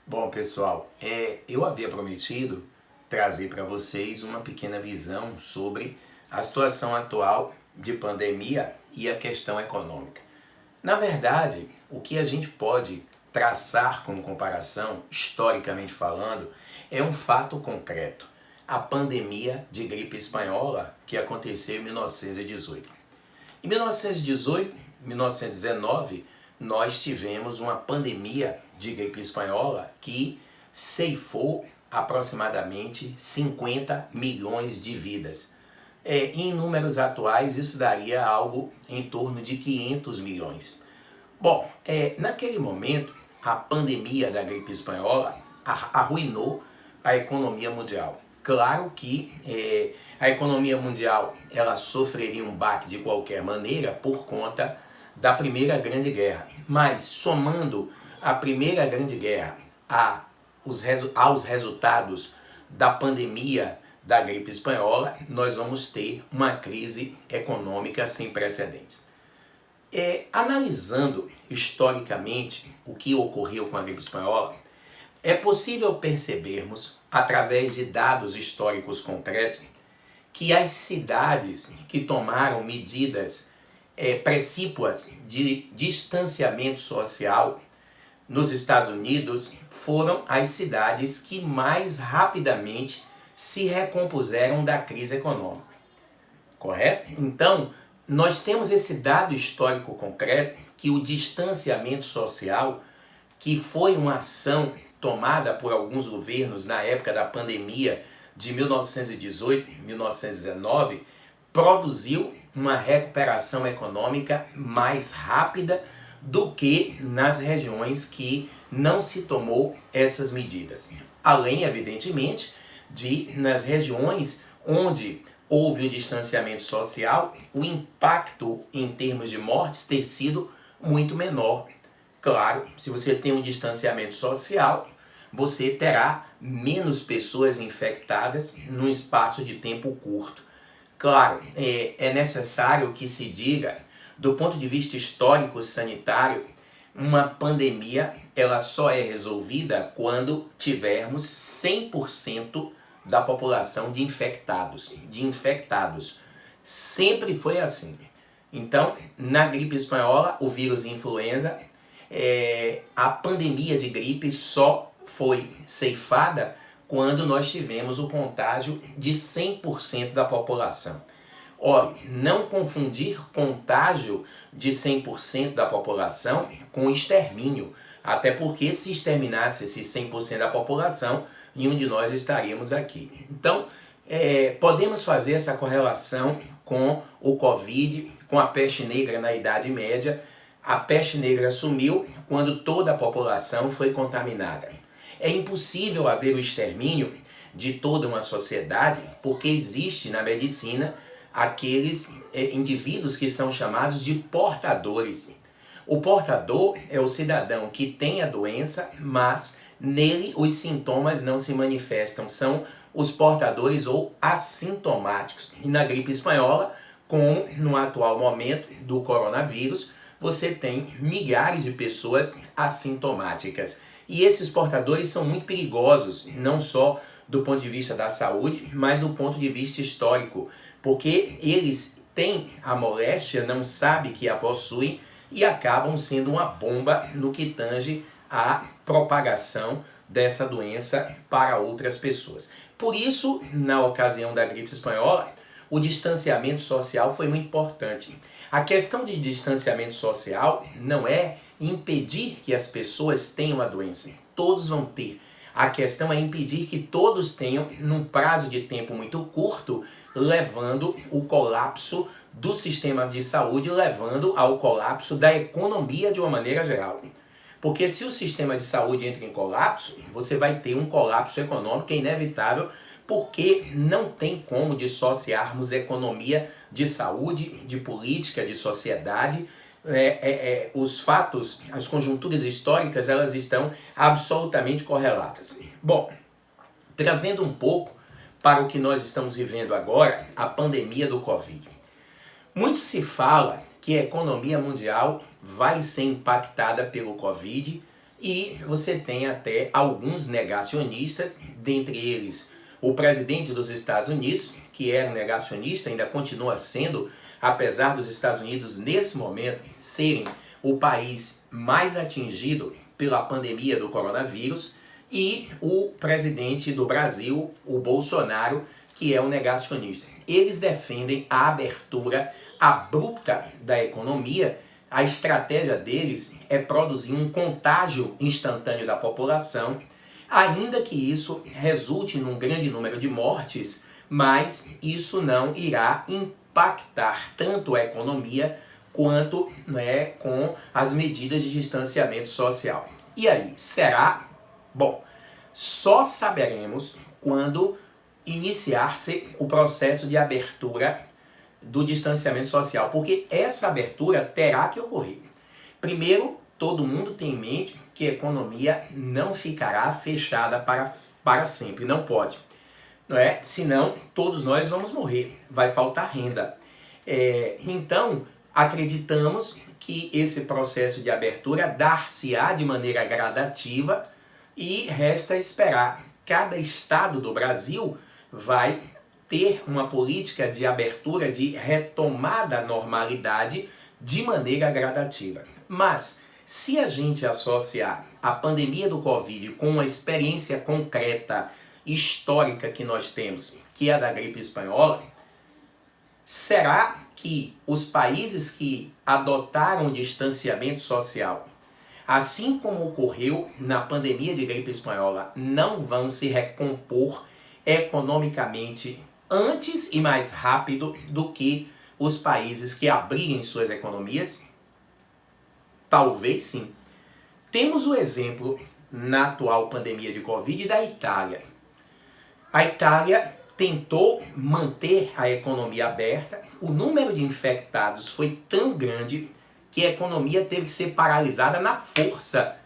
Bom, pessoal, eu havia prometido trazer para vocês uma pequena visão sobre a situação atual de pandemia e a questão econômica. Na verdade, o que a gente pode traçar como comparação, historicamente falando, é um fato concreto: a pandemia de gripe espanhola que aconteceu em 1918. Em 1918, 1919, nós tivemos uma pandemia de gripe espanhola que ceifou aproximadamente 50 milhões de vidas. Em números atuais, isso daria algo em torno de 500 milhões. Bom, naquele momento, a pandemia da gripe espanhola arruinou a economia mundial. Claro que a economia mundial ela sofreria um baque de qualquer maneira por conta da Primeira Grande Guerra. Mas somando a Primeira Grande Guerra aos resultados da pandemia da gripe espanhola, nós vamos ter uma crise econômica sem precedentes. Analisando historicamente o que ocorreu com a gripe espanhola, é possível percebermos, através de dados históricos concretos, que as cidades que tomaram medidas precípuas de distanciamento social nos Estados Unidos foram as cidades que mais rapidamente se recompuseram da crise econômica. Correto? Então, nós temos esse dado histórico concreto que o distanciamento social, que foi uma ação tomada por alguns governos na época da pandemia de 1918, 1919, produziu uma recuperação econômica mais rápida do que nas regiões que não se tomou essas medidas. Além, evidentemente, de nas regiões onde houve o distanciamento social, o impacto em termos de mortes ter sido muito menor. Claro, se você tem um distanciamento social, você terá menos pessoas infectadas num espaço de tempo curto. Claro, é necessário que se diga, do ponto de vista histórico sanitário, uma pandemia ela só é resolvida quando tivermos 100% da população de infectados. Sempre foi assim. Então, na gripe espanhola, o vírus influenza, a pandemia de gripe só foi ceifada quando nós tivemos o contágio de 100% da população. Olha, não confundir contágio de 100% da população com extermínio, até porque se exterminasse esse 100% da população, nenhum de nós estaríamos aqui. Então, podemos fazer essa correlação com o Covid, com a peste negra na Idade Média. A peste negra sumiu quando toda a população foi contaminada. É impossível haver o extermínio de toda uma sociedade, porque existe na medicina aqueles indivíduos que são chamados de portadores. O portador é o cidadão que tem a doença, mas nele os sintomas não se manifestam. São os portadores ou assintomáticos. E na gripe espanhola, como no atual momento do coronavírus, você tem milhares de pessoas assintomáticas. E esses portadores são muito perigosos, não só do ponto de vista da saúde, mas do ponto de vista histórico, porque eles têm a moléstia, não sabem que a possuem e acabam sendo uma bomba no que tange à propagação dessa doença para outras pessoas. Por isso, na ocasião da gripe espanhola, o distanciamento social foi muito importante. A questão de distanciamento social não é impedir que as pessoas tenham a doença. Todos vão ter. A questão é impedir que todos tenham, num prazo de tempo muito curto, levando o colapso do sistema de saúde, levando ao colapso da economia de uma maneira geral. Porque se o sistema de saúde entra em colapso, você vai ter um colapso econômico, é inevitável, porque não tem como dissociarmos economia de saúde, de política, de sociedade. Os fatos, as conjunturas históricas, elas estão absolutamente correlatas. Bom, trazendo um pouco para o que nós estamos vivendo agora, a pandemia do Covid. Muito se fala que a economia mundial vai ser impactada pelo Covid e você tem até alguns negacionistas, dentre eles o presidente dos Estados Unidos, que era um negacionista, ainda continua sendo, apesar dos Estados Unidos nesse momento serem o país mais atingido pela pandemia do coronavírus, e o presidente do Brasil, o Bolsonaro, que é um negacionista. Eles defendem a abertura abrupta da economia. A estratégia deles é produzir um contágio instantâneo da população, ainda que isso resulte num grande número de mortes, mas isso não irá impactar tanto a economia quanto, né, com as medidas de distanciamento social. E aí, será? Bom, só saberemos quando iniciar-se o processo de abertura do distanciamento social, porque essa abertura terá que ocorrer. Primeiro, todo mundo tem em mente que a economia não ficará fechada para sempre, não pode. Não é? Senão, todos nós vamos morrer, vai faltar renda. Então, acreditamos que esse processo de abertura dar-se-á de maneira gradativa e resta esperar. Cada estado do Brasil vai ter uma política de abertura, de retomada à normalidade de maneira gradativa. Mas, se a gente associar a pandemia do Covid com uma experiência concreta, histórica que nós temos, que é a da gripe espanhola, será que os países que adotaram o distanciamento social, assim como ocorreu na pandemia de gripe espanhola, não vão se recompor economicamente antes e mais rápido do que os países que abrirem suas economias? Talvez sim. Temos o exemplo na atual pandemia de Covid da Itália. A Itália tentou manter a economia aberta, o número de infectados foi tão grande que a economia teve que ser paralisada na força,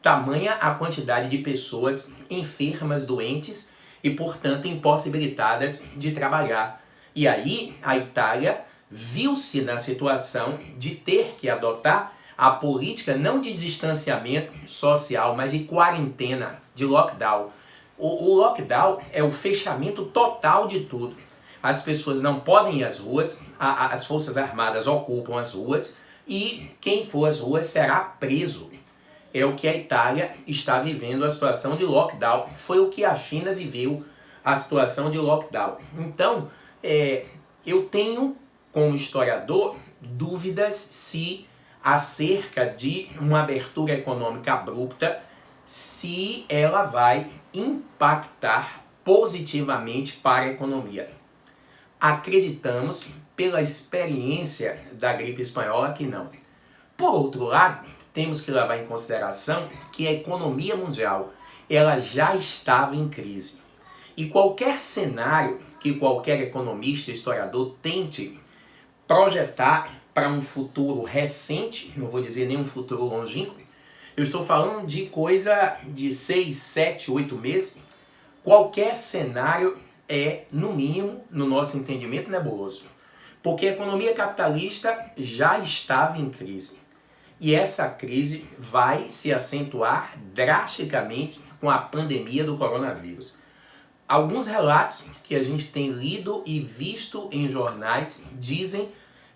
tamanha a quantidade de pessoas enfermas, doentes e, portanto, impossibilitadas de trabalhar. E aí a Itália viu-se na situação de ter que adotar a política não de distanciamento social, mas de quarentena, de lockdown. O lockdown é o fechamento total de tudo. As pessoas não podem ir às ruas, as forças armadas ocupam as ruas e quem for às ruas será preso. É o que a Itália está vivendo, a situação de lockdown. Foi o que a China viveu, a situação de lockdown. Então, eu tenho, como historiador, dúvidas se acerca de uma abertura econômica abrupta, se ela vai impactar positivamente para a economia. Acreditamos, pela experiência da gripe espanhola, que não. Por outro lado, temos que levar em consideração que a economia mundial ela já estava em crise. E qualquer cenário que qualquer economista, historiador tente projetar para um futuro recente, não vou dizer nem um futuro longínquo, eu estou falando de coisa de 6, 7, 8 meses, qualquer cenário é, no mínimo, no nosso entendimento, nebuloso. Porque a economia capitalista já estava em crise. E essa crise vai se acentuar drasticamente com a pandemia do coronavírus. Alguns relatos que a gente tem lido e visto em jornais dizem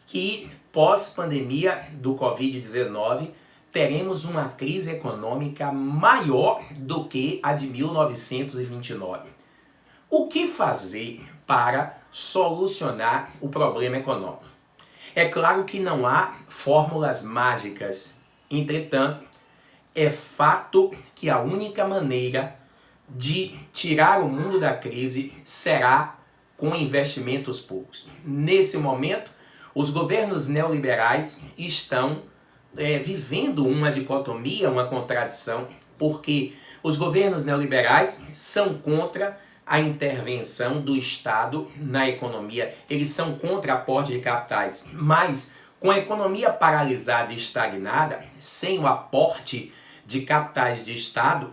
que pós-pandemia do Covid-19 teremos uma crise econômica maior do que a de 1929. O que fazer para solucionar o problema econômico? É claro que não há fórmulas mágicas. Entretanto, é fato que a única maneira de tirar o mundo da crise será com investimentos públicos. Nesse momento, os governos neoliberais estão vivendo uma dicotomia, uma contradição, porque os governos neoliberais são contra a intervenção do Estado na economia, eles são contra aporte de capitais, mas com a economia paralisada e estagnada, sem o aporte de capitais de Estado,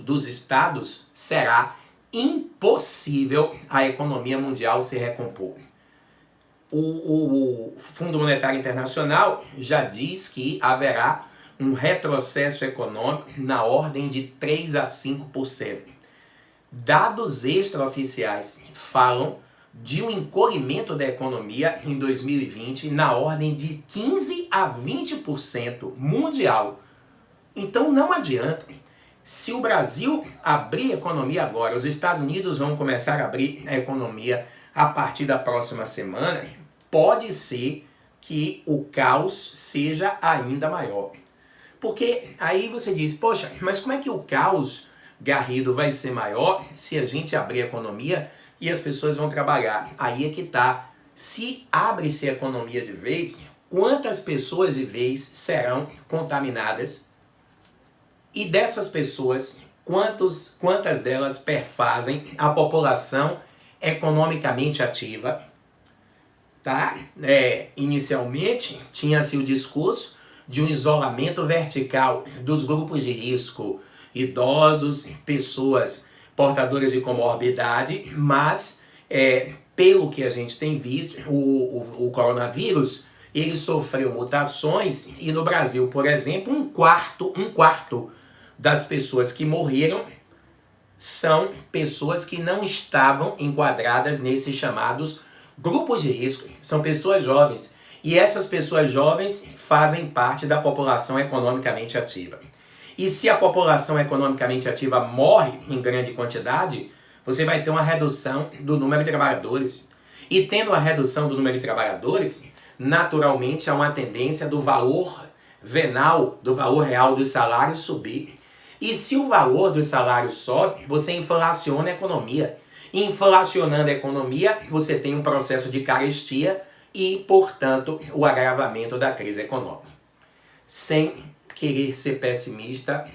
dos Estados, será impossível a economia mundial se recompor. O Fundo Monetário Internacional já diz que haverá um retrocesso econômico na ordem de 3 a 5%. Dados extraoficiais falam de um encolhimento da economia em 2020 na ordem de 15 a 20% mundial. Então não adianta. Se o Brasil abrir a economia agora, os Estados Unidos vão começar a abrir a economia a partir da próxima semana, pode ser que o caos seja ainda maior. Porque aí você diz, poxa, mas como é que o caos, Garrido, vai ser maior se a gente abrir a economia e as pessoas vão trabalhar? Aí é que tá. Se abre-se a economia de vez, quantas pessoas de vez serão contaminadas? E dessas pessoas, quantas delas perfazem a população economicamente ativa? Tá? Inicialmente, tinha-se o discurso de um isolamento vertical dos grupos de risco, idosos, pessoas portadoras de comorbidade, mas pelo que a gente tem visto, o coronavírus, ele sofreu mutações e no Brasil, por exemplo, um quarto das pessoas que morreram são pessoas que não estavam enquadradas nesses chamados grupos de risco. São pessoas jovens. E essas pessoas jovens fazem parte da população economicamente ativa. E se a população economicamente ativa morre em grande quantidade, você vai ter uma redução do número de trabalhadores. E tendo a redução do número de trabalhadores, naturalmente há uma tendência do valor venal, do valor real dos salários subir. E se o valor dos salários sobe, você inflaciona a economia. Inflacionando a economia, você tem um processo de carestia e, portanto, o agravamento da crise econômica. Sem querer ser pessimista,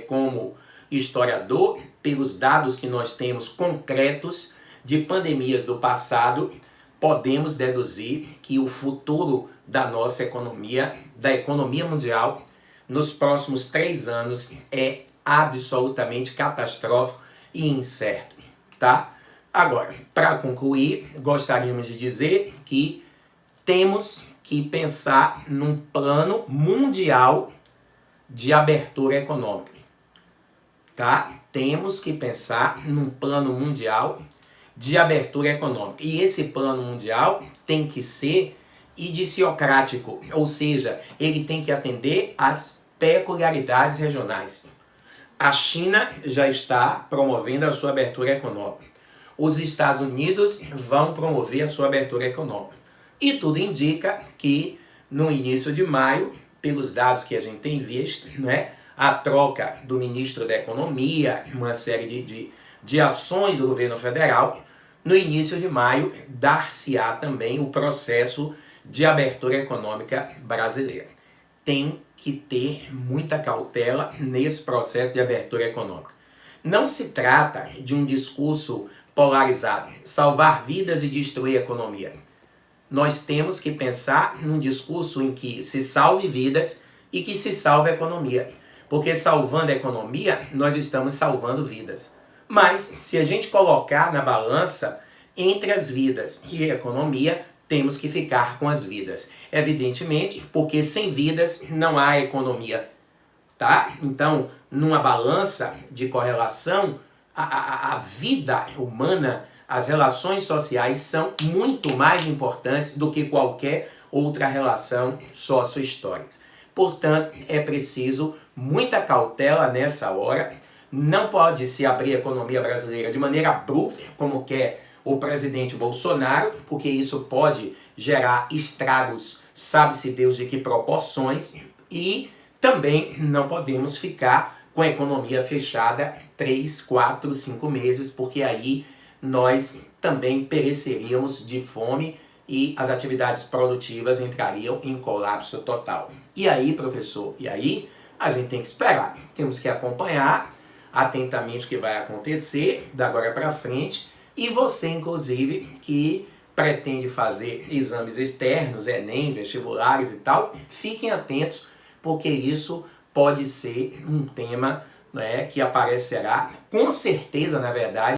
como historiador, pelos dados que nós temos concretos de pandemias do passado, podemos deduzir que o futuro da nossa economia, da economia mundial, nos próximos 3 anos é absolutamente catastrófico e incerto, tá? Agora, para concluir, gostaríamos de dizer que temos que pensar num plano mundial de abertura econômica, tá? Temos que pensar num plano mundial de abertura econômica. E esse plano mundial tem que ser idiosincrático, ou seja, ele tem que atender às peculiaridades regionais. A China já está promovendo a sua abertura econômica. Os Estados Unidos vão promover a sua abertura econômica. E tudo indica que no início de maio, pelos dados que a gente tem visto, né, a troca do ministro da Economia, uma série de ações do governo federal, no início de maio dar-se-á também o processo de abertura econômica brasileira. Tem que ter muita cautela nesse processo de abertura econômica. Não se trata de um discurso polarizado, salvar vidas e destruir a economia. Nós temos que pensar num discurso em que se salve vidas e que se salve a economia. Porque salvando a economia, nós estamos salvando vidas. Mas se a gente colocar na balança entre as vidas e a economia, temos que ficar com as vidas. Evidentemente, porque sem vidas não há economia, tá? Então, numa balança de correlação, a vida humana, as relações sociais são muito mais importantes do que qualquer outra relação sociohistórica. Portanto, é preciso muita cautela nessa hora. Não pode se abrir a economia brasileira de maneira abrupta, como quer o presidente Bolsonaro, porque isso pode gerar estragos, sabe-se Deus de que proporções, e também não podemos ficar com a economia fechada 3, 4, 5 meses, porque aí nós também pereceríamos de fome e as atividades produtivas entrariam em colapso total. E aí, professor, a gente tem que esperar, temos que acompanhar atentamente o que vai acontecer da agora para frente. E você, inclusive, que pretende fazer exames externos, Enem, vestibulares e tal, fiquem atentos, porque isso pode ser um tema, né, que aparecerá com certeza, na verdade,